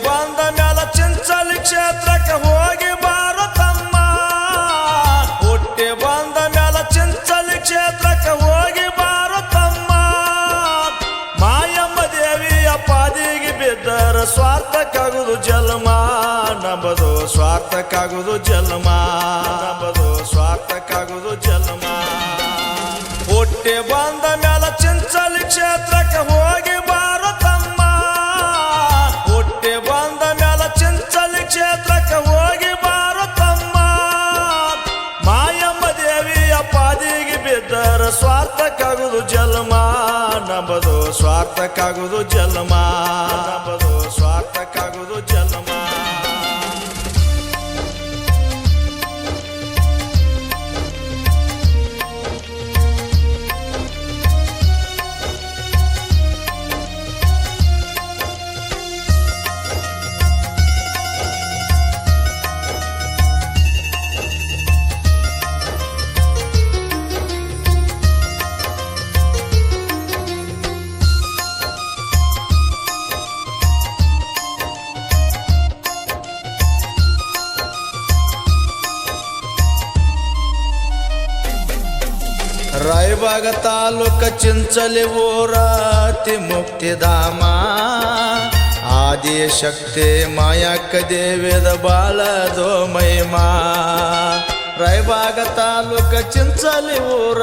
ಬಂದ ಮ್ಯಾಲ ಚಿಂಚಲಿ ಕ್ಷೇತ್ರಕ್ಕೆ ಹೋಗಿ ಬಾರೋ ತಮ್ಮ. ಹುಟ್ಟಿ ಬಂದ ಮ್ಯಾಲ ಚಿಂಚಲಿ ಕ್ಷೇತ್ರಕ್ಕೆ ಹೋಗಿ ಬಾರೋ ತಮ್ಮ. ಮಾಯಮ್ಮ ದೇವಿಯ ಪಾದಿಗೆ ಬಿದ್ದರ ಸ್ವಾರ್ಥಕ್ಕಾಗುದು ಜನ್ಮ. ನಂಬದು ಸ್ವಾರ್ಥಕ್ಕಾಗುದು ಜನ್ಮ. ನಂಬದು ಸ್ವಾರ್ಥಕ್ಕಾಗುದು ಜನ್ಮ. ಹುಟ್ಟಿ ಬಂದ ಮ್ಯಾಲ ಚಿಂಚಲಿ ಕ್ಷೇತ್ರಕ್ಕೆ ಹೋಗಿ ಬಾರೋ ತಮ್ಮ. ಹುಟ್ಟಿ ಬಂದ ಮ್ಯಾಲ ಚಿಂಚಲಿ ಕ್ಷೇತ್ರಕ್ಕೆ ಹೋಗಿ ಬಾರೋ ತಮ್ಮ. ಮಾಯಮ್ಮ ದೇವಿಯ ಪಾದಿಗೆ ಬಿದ್ದರ ಸ್ವಾರ್ಥಕ್ಕಾಗುದು ಜನ್ಮ. ನಂಬದು ಸ್ವಾರ್ಥಕ್ಕಾಗುದು ಜನ್ಮ. ನಂಬದು ಸ್ವಾರ್ಥಕ್ಕಾಗುದು ಜನ್ಮ. ರಾಯಬಾಗ ತಾಲೂಕ ಚಿಂಚಲಿ ಊರ ಅತಿ ಮುಕ್ತಿಧಾಮ. ಆದಿಶಕ್ತಿ ಮಾಯಕ್ಕ ದೇವಿದ ಬಾಳದೋ ಮಹಿಮಾ. ರಾಯಬಾಗ ತಾಲೂಕ ಚಿಂಚಲಿ ಊರ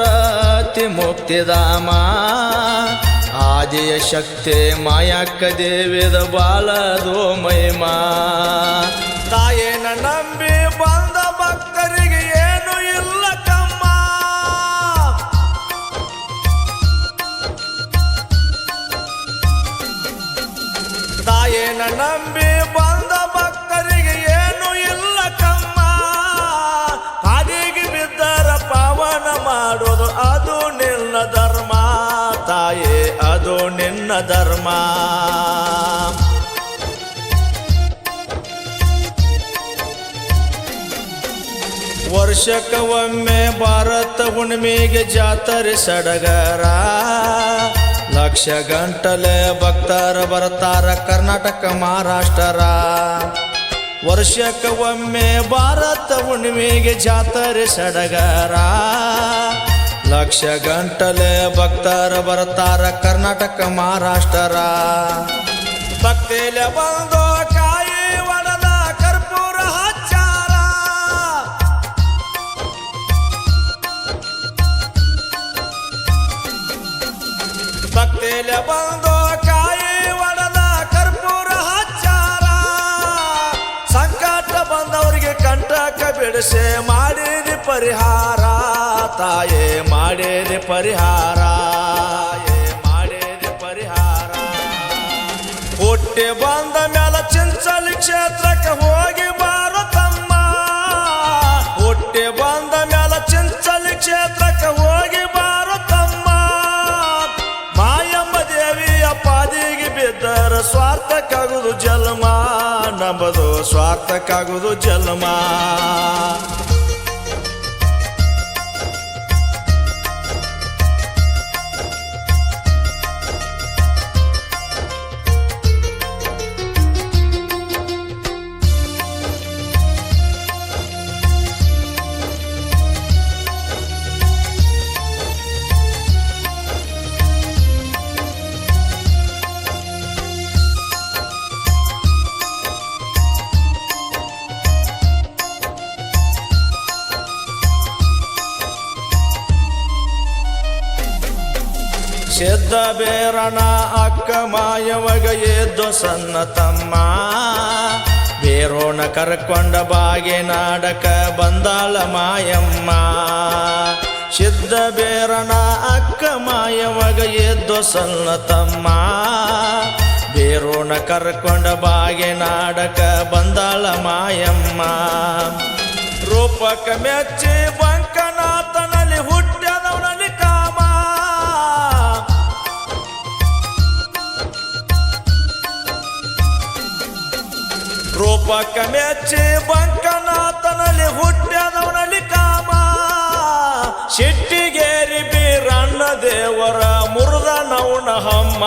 ಅತಿ ಮುಕ್ತಿಧಾಮ. ಆದಿಶಕ್ತಿ ಮಾಯಕ್ಕ ದೇವಿದ ಬಾಳದೋ ಮಹಿಮಾ. ತಾಯೇನ ನಂಬಿ ಬಂದ ಭಕ್ತರಿಗೆ ಏನು ಇಲ್ಲ ಕಮ್ಮ. ತಾಯೇನ ನಂಬಿ ಬಂದ ಭಕ್ತರಿಗೆ ಏನು ಇಲ್ಲ ಕಮ್ಮ. ಪಾದಿಗೆ ಬಿದ್ದರ ಪಾವನ ಮಾಡೋದು ಅದು ನಿನ್ನ ಧರ್ಮ. ತಾಯೇ ಅದು ನಿನ್ನ ಧರ್ಮ. ವರ್ಷಕ್ಕೆ ಒಮ್ಮೆ ಭಾರತ ಹುಣ್ಣಿಮೆಗೆ ಜಾತ್ರೆ ಸಡಗರ. ಲಕ್ಷ ಗಂಟಲೆ ಭಕ್ತರ ಬರ್ತಾರ ಕರ್ನಾಟಕ ಮಹಾರಾಷ್ಟ್ರ. ವರ್ಷಕ್ಕೆ ಒಮ್ಮೆ ಭಾರತ ಹುಣ್ಣಿಮೆಗೆ ಜಾತ್ರೆ ಸಡಗರ. ಲಕ್ಷ ಗಂಟಲೆ ಭಕ್ತರ ಬರ್ತಾರ ಕರ್ನಾಟಕ ಮಹಾರಾಷ್ಟ್ರ. ಭಕ್ತಿಲೆ ಬಂದು ಕಾಯಿ ಒಡೆದ ಕರ್ಪೂರ ಹಚ್ಚಾರ. ಭಕ್ತಿಲೆ ಬಂದು ಕಾಯಿ ಒಡೆದ ಕರ್ಪೂರ ಹಚ್ಚಾರ. ಸಂಕಟ ಬಂದವರಿಗೆ ಕಂಟಕ ಬಿಡಿಸೆ ಮಾಡಿದಿ ಪರಿಹಾರ. ತಾಯೇ ಮಾಡಿದಿ ಪರಿಹಾರ. ತಾಯೇ ಮಾಡಿದಿ ಪರಿಹಾರ. ಹುಟ್ಟಿ ಬಂದ ಮ್ಯಾಲ ಚಿಂಚಲಿ ಕ್ಷೇತ್ರಕ್ಕೆ ಹೋಗಿ ಬಾರೋ ತಮ್ಮ. ಹುಟ್ಟಿ ಬಂದ ಮ್ಯಾಲ ಚಿಂಚಲಿ ಕ್ಷೇತ್ರಕ್ಕೆ ಹೋಗಿ ಬಾರೋ ತಮ್ಮ. ಮಾಯಮ್ಮ ದೇವಿಯ ಪಾದಿಗೆ ಬಿದ್ದರ ಸ್ವಾರ್ಥಕ್ಕಾಗುದು ಜನ್ಮ. ನಂಬದು ಸ್ವಾರ್ಥಕ್ಕಾಗುದು ಜನ್ಮ. ಸಿದ್ಧ ಬೇರಣ ಅಕ್ಕ ಮಾಯವಗ ಎದ್ದು ಸಣ್ಣ ತಮ್ಮ. ಬೇರೋಣ ಕರ್ಕೊಂಡ ಬಾಗಿನಾಡಕ ಬಂದಾಳ ಮಾಯಮ್ಮ. ಸಿದ್ಧ ಬೇರಣ ಅಕ್ಕ ಮಾಯವಗ ಎದ್ದು ಸಣ್ಣ ತಮ್ಮ. ಬೇರೋಣ ಕರ್ಕೊಂಡ ಬಾಗಿನಾಡಕ ಬಂದಾಳ ಮಾಯಮ್ಮ. ರೂಪಕ ಮೆಚ್ಚಿ ಬಂಕನಾಥನಲ್ಲಿ ಹುಟ್ಟ್ಯದವನಲ್ಲಿ ಕಾಮ. ರೂಪಕ ಮೆಚ್ಚಿ ಬಂಕನಾಥನಲ್ಲಿ ಹುಟ್ಟ್ಯದವನಲ್ಲಿ ಕಾಮ. ಶಿಟ್ಟಿಗೇರಿ ಬೀರಣ್ಣ ದೇವರ ಮುರಿದ ಅವನ ಹಮ್ಮ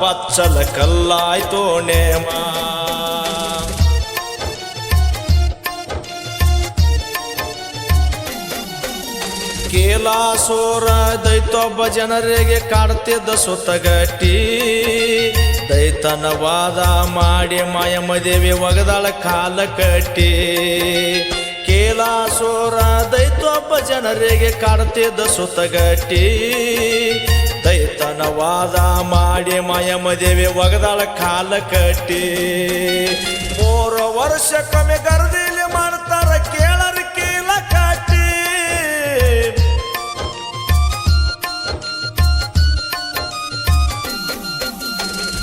ಬಚ್ಚಲ ಕಲ್ಲಾಯ್ತು ನೇಮ ಕೇಲಾಸೋರ ದೈತೊಬ್ಬ ಜನರಿಗೆ ಕಾಡ್ತಿದ್ದ ಸುತ್ತಗಟ್ಟಿ ದೈತನವಾದ ಮಾಡಿ ಮಾಯಮದೇವಿ ಒಗದಾಳ ಕಾಲ ಕಟ್ಟಿ ಕೇಲಾಸೋರ ದೈತೊಬ್ಬ ಜನರಿಗೆ ಕಾಡ್ತಿದ್ದ ಸುತ್ತಗಟ್ಟಿ ದೈತನವಾದ ಮಾಡಿ ಮಾಯಮದೇವಿ ಒಗದಾಳ ಕಾಲ ಕಟ್ಟಿ 3 ವರ್ಷಕ್ಕೊಮ್ಮೆ ಗರ್ದಿಲಿ ಮಾಡ್ತಾರ ಕೇಳರ ಕೀಲ ಕಟ್ಟಿ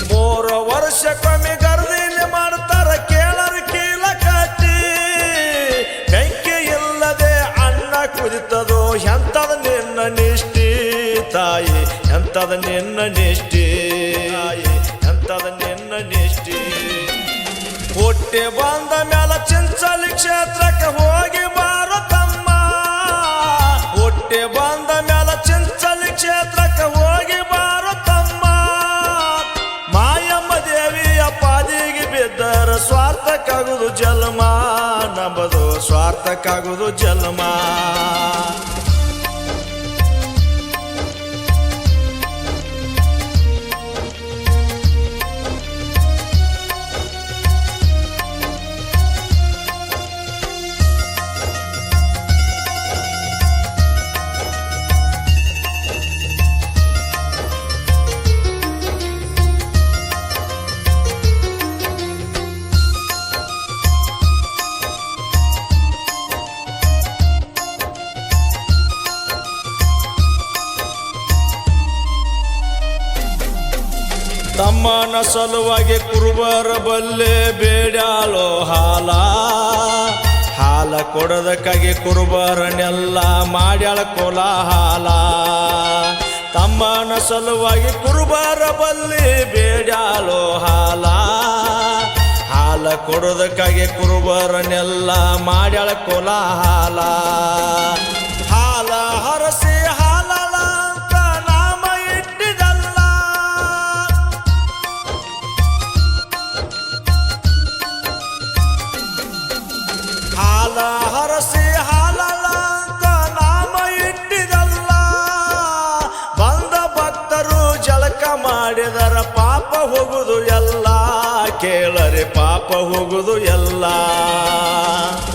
3 ವರ್ಷಕ್ಕೊಮ್ಮೆ ಗರ್ದಿಲಿ ಮಾಡ್ತಾರ ಕೇಳರ ಕೀಲ ಕಟ್ಟಿ ಬೆಂಕಿ ಇಲ್ಲದೆ ಅನ್ನ ಕುದಿತದೋ ಎಂತದ ನಿನ್ನ ನಿಷ್ಠಿ ತಾಯಿ ಎಂತದ ನಿನ್ನ ನಿಷ್ಠಿ ತಾಯಿ ಎಂತದ ನಿನ್ನ ನಿಷ್ಠಿ ಹುಟ್ಟಿ ಬಂದ ಮ್ಯಾಲ ಚಿಂಚಲಿ ಕ್ಷೇತ್ರಕ್ಕೆ ಹೋಗಿ ಬಾರೋ ತಮ್ಮ ಹುಟ್ಟಿ ಬಂದ ಮ್ಯಾಲ ಚಿಂಚಲಿ ಕ್ಷೇತ್ರಕ್ಕೆ ಹೋಗಿ ಬಾರೋ ತಮ್ಮ ಮಾಯಮ್ಮ ದೇವಿಯ ಪಾದಿಗೆ ಬಿದ್ದರ ಸ್ವಾರ್ಥಕ್ಕಾಗುದು ಜನ್ಮ ನಂಬದು ಸ್ವಾರ್ಥಕ್ಕಾಗುದು ಜನ್ಮ ತಮ್ಮನ ಸಲುವಾಗಿ ಕುರುಬರ ಬಲ್ಲೆ ಬೇಡ್ಯಾಳೋ ಹಾಲ ಹಾಲ ಕೊಡೋದಕ್ಕಾಗಿ ಕುರುಬರನ್ನೆಲ್ಲ ಮಾಡ್ಯಾಳ ಕೋಲಾಹಲ ತಮ್ಮನ ಸಲುವಾಗಿ ಕುರುಬರ ಬಲ್ಲಿ ಬೇಡ್ಯಾಳೋ ಹಾಲ ಹಾಲ ಕೊಡೋದಕ್ಕಾಗಿ ಕುರುಬರನ್ನೆಲ್ಲ ಮಾಡ್ಯಾಳ ಕೋಲಾಹಲ ಹಾಲ ಹರಸಿ ಹಾಲಲ ಅಂತ ನಾಮ ಇಟ್ಟಿದಲ್ಲ ಹಾಲ ಹರಸಿ ಹಾಲಲ ಅಂತ ನಾಮ ಇಟ್ಟಿದಲ್ಲ ಬಂದ ಭಕ್ತರು ಜಳಕ ಮಾಡಿದರ ಪಾಪ ಹೋಗುದು ಎಲ್ಲ ಕೇಳರೆ ಪಾಪ ಹೋಗುದು ಎಲ್ಲ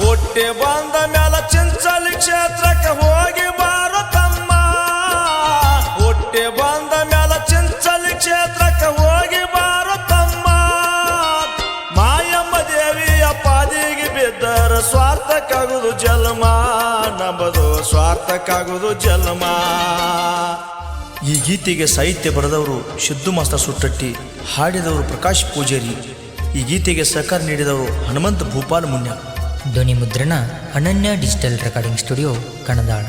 ಹುಟ್ಟಿ ಬಂದ ಮ್ಯಾಲ ಚಿಂಚಲಿ ಕ್ಷೇತ್ರಕ್ಕೆ ಹೋಗಿ ಬಾರೋ ತಮ್ಮ ಹುಟ್ಟಿ ಬಂದ ಮ್ಯಾಲ ಚಿಂಚಲಿ ಕ್ಷೇತ್ರಕ್ಕೆ ಹೋಗಿ ಬಾರೋ ತಮ್ಮ ಮಾಯಮ್ಮ ದೇವಿಯ ಪಾದಿಗೆ ಬಿದ್ದರ ಸ್ವಾರ್ಥಕ್ಕಾಗುದು ಜನ್ಮ ನಂಬದು ಸ್ವಾರ್ಥಕ್ಕಾಗುದು ಜನ್ಮ ಈ ಗೀತೆಗೆ ಸಾಹಿತ್ಯ ಬರೆದವರು ಸಿದ್ದು ಮಾಸ್ಟರ್ ಸುಟ್ಟಟ್ಟಿ, ಹಾಡಿದವರು ಪ್ರಕಾಶ್ ಪೂಜಾರಿ. ಈ ಗೀತೆಗೆ ಸಹಕಾರ ನೀಡಿದವರು ಹನುಮಂತ ಭೂಪಾಲ್ ಮುನ್ಯ. ಧ್ವನಿ ಮುದ್ರಣ ಅನನ್ಯ ಡಿಜಿಟಲ್ ರೆಕಾರ್ಡಿಂಗ್ ಸ್ಟುಡಿಯೋ, ಕಣದಾಳ.